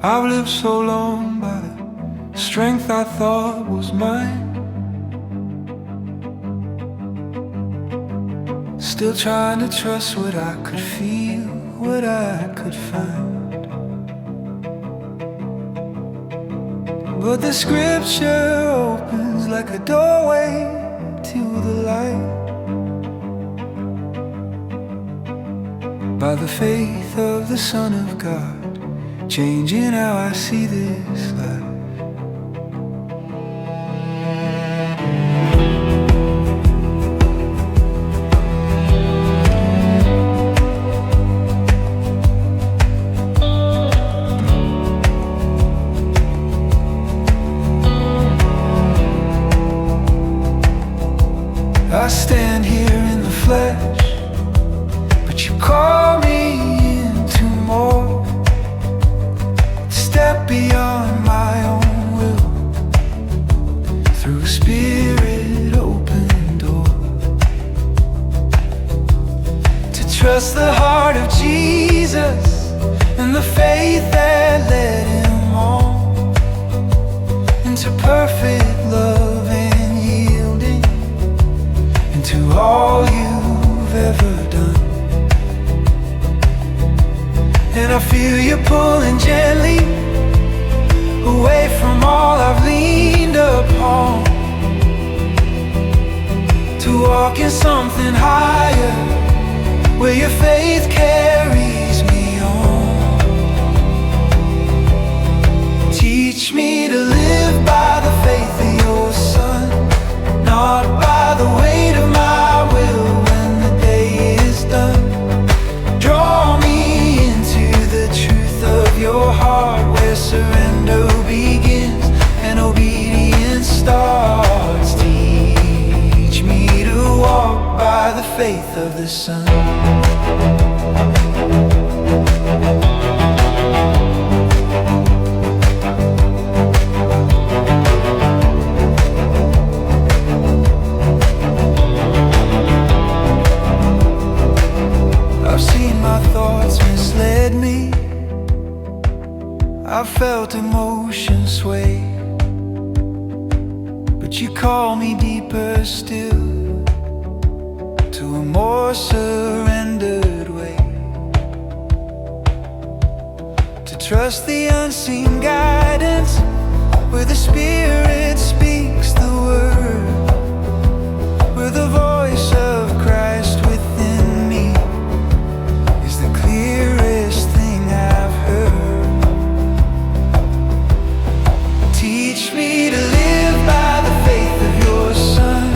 I've lived so long by the strength I thought was mine, still trying to trust what I could feel, what I could find. But the scripture opens like a doorway to the light, by the faith of the Son of God, changing how I see this life. I stand here in the flesh, but you call me into more, step beyond my own will, through a spirit open door, to trust the heart of Jesus and the faith that led him on into perfect love and yielding to all you've ever done. And I feel you pulling gently away from all I've leaned upon, to walk in something higher, where your faith carries me on. Teach me to live by the faith of your Son, not by the weight of my will when the day is done. Draw me into the truth of your heart, where surrender begins and obedience starts. Teach me to walk by the faith of the Son. I've seen my thoughts misled me, I've felt emotion sway, but you call me deeper still, to a more surrendered way, to trust the unseen guidance, where the Spirit speaks the word, where the voice of Christ within me is the clearest thing I've heard. Teach me to live by the faith of your Son.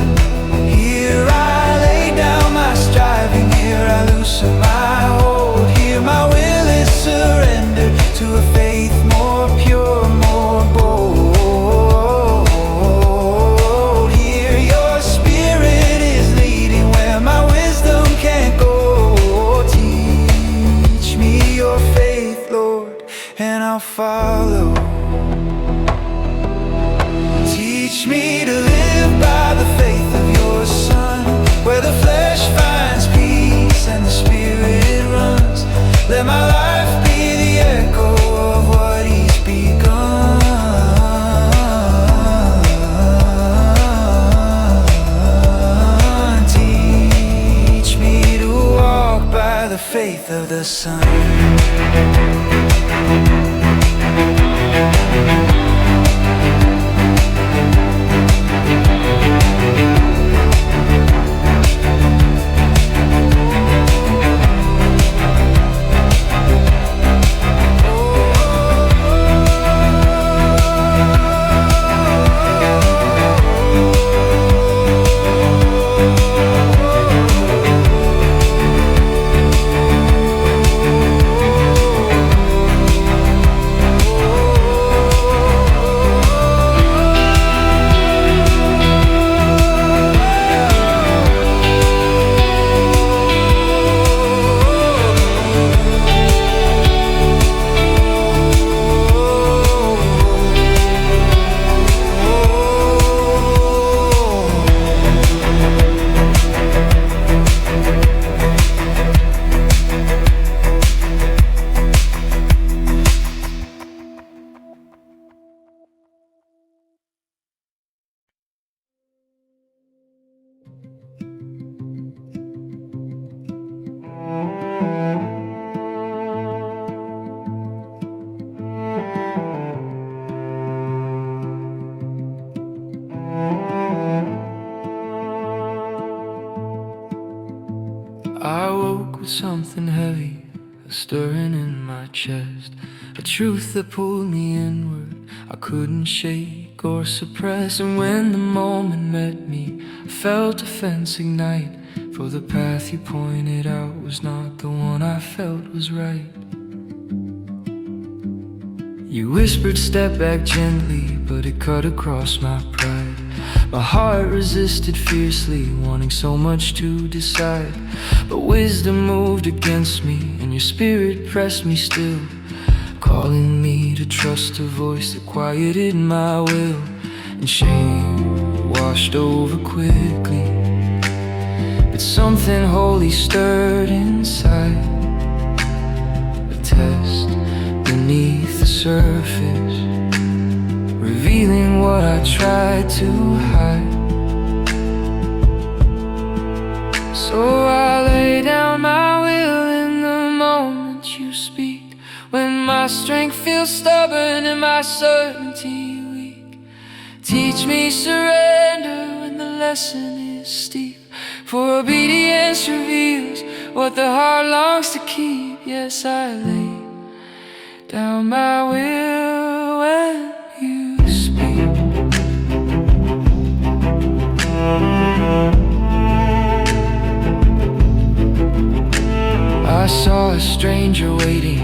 Here I lay down my striving, here I loosen my hold. Here my will is surrendered to a faith more pure, more bold. Here your Spirit is leading where my wisdom can't go. Teach me your faith, Lord, and I'll follow. Teach me to live by the faith of your Son, where the flesh finds peace and the Spirit runs. Let my life be the echo of what he's begun. Teach me to walk by the faith of the Son. I woke with something heavy, a stirring in my chest, a truth that pulled me inward, I couldn't shake or suppress. And when the moment met me, I felt a fence ignite, for the path you pointed out was not the one I felt was right. You whispered, step back gently, but it cut across my pride. My heart resisted fiercely, wanting so much to decide. But wisdom moved against me, and your spirit pressed me still, calling me to trust a voice that quieted my will. And shame washed over quickly, but something holy stirred inside. A test beneath the surface, revealing what I tried to hide. So I lay down my will in the moment you speak, when my strength feels stubborn and my certainty weak. Teach me surrender when the lesson is steep, for obedience reveals what the heart longs to keep. Yes, I lay down my will when you speak. I saw a stranger waiting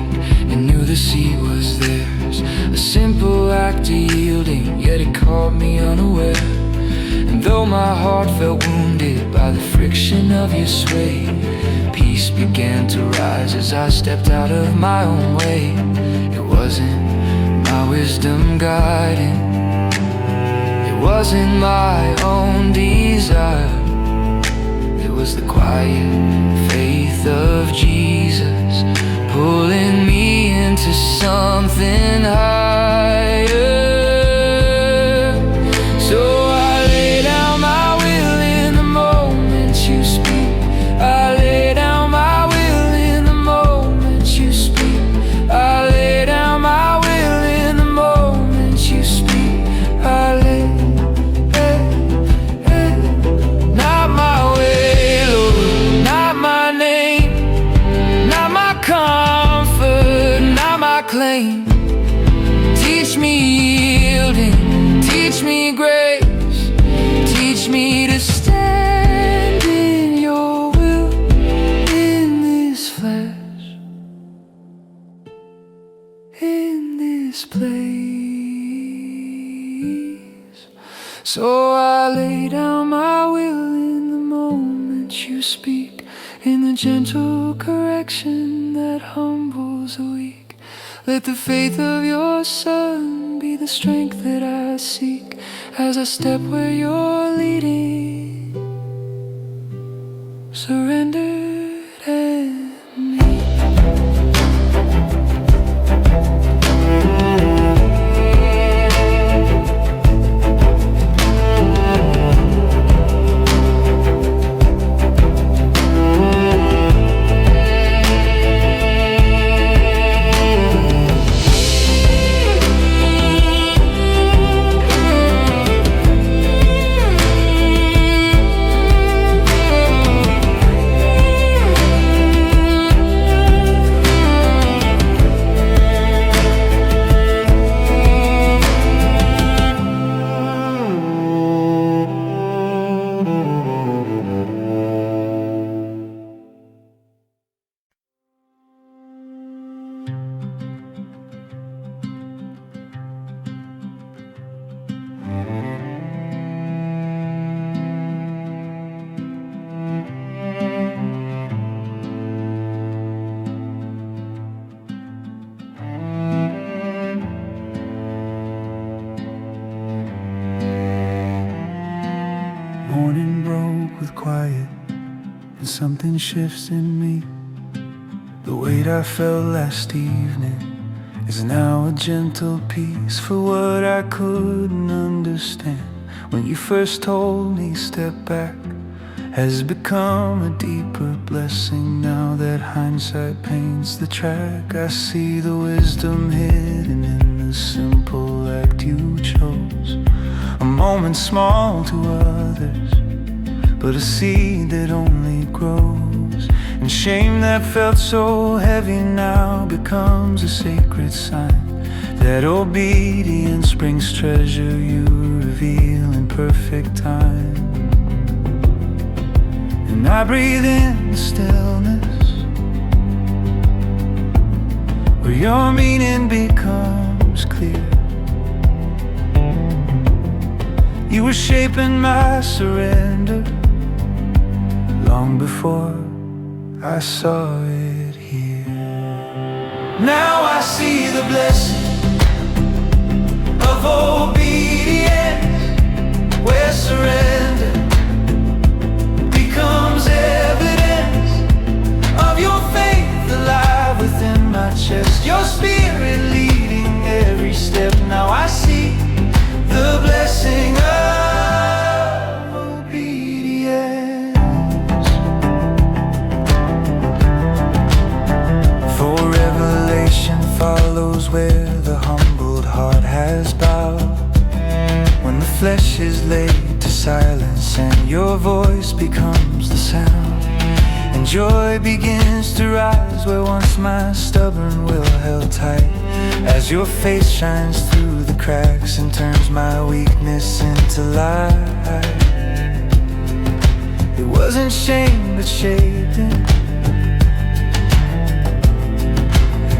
and knew the sea was theirs. A simple act of yielding, yet it caught me unaware. And though my heart felt wounded by the friction of your sway, peace began to rise as I stepped out of my own way. It wasn't my wisdom guiding, it wasn't my own desire. It was the quiet faith of Jesus pulling me into something higher. So I lay down my will in the moment you speak. I lay down my will in the moment you speak. I lay down my will in the moment you speak. I lay, not my way, Lord, not my name, not my comfort, not my claim. Teach me yielding, teach me grace, teach me to stand in your will in this flesh, in this place. So I lay down my will in the moment you speak, in the gentle correction that humbles the weak. Let the faith of your Son be the strength that I seek, as I step where you're leading, surrendered and meek. Morning broke with quiet, and something shifts in me. The weight I felt last evening is now a gentle peace for what I couldn't understand. When you first told me step back, has become a deeper blessing. Now that hindsight paints the track, I see the wisdom hidden in the simple act you chose. A moment small to others, but a seed that only grows. And shame that felt so heavy now becomes a sacred sign that obedience brings treasure you reveal in perfect time. And I breathe in the stillness where your meaning becomes clear. You were shaping my surrender long before I saw it here. Now I see the blessing of obedience, where surrender becomes evidence of your faith alive within my chest. Your spirit leading every step. Now I see the blessing of obedience. For revelation follows where the humbled heart has bowed, when the flesh is laid to silence and your voice becomes the sound, and joy begins to rise where once my stubborn will held tight, as your face shines through the cracks and turns my weakness into light. It wasn't shame but shaping,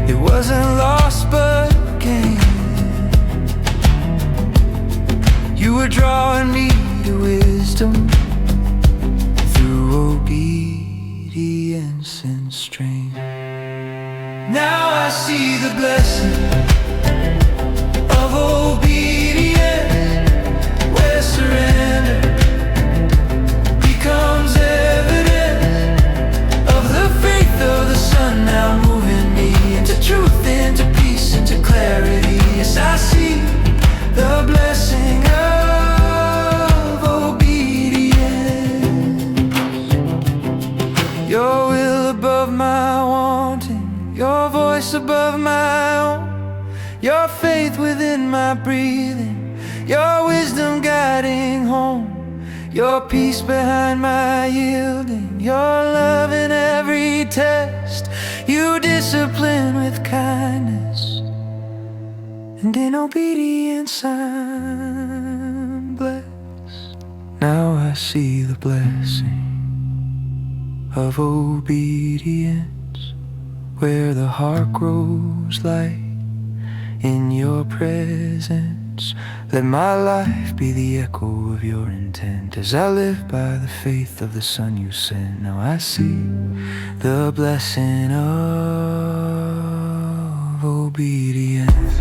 it wasn't loss but gain. You were drawing me to wisdom through obedience and strain. Now I see the blessing of obedience, where surrender becomes evidence of the faith of the Son now moving me into truth, into peace, into clarity. Yes, I see the blessing of obedience. Your will above my wanting, your voice above my own, your faith within my breathing, your wisdom guiding home, your peace behind my yielding, your love in every test. You discipline with kindness, and in obedience I'm blessed. Now I see the blessing of obedience, where the heart grows light in your presence. Let my life be the echo of your intent, as I live by the faith of the Son you sent. Now I see the blessing of obedience.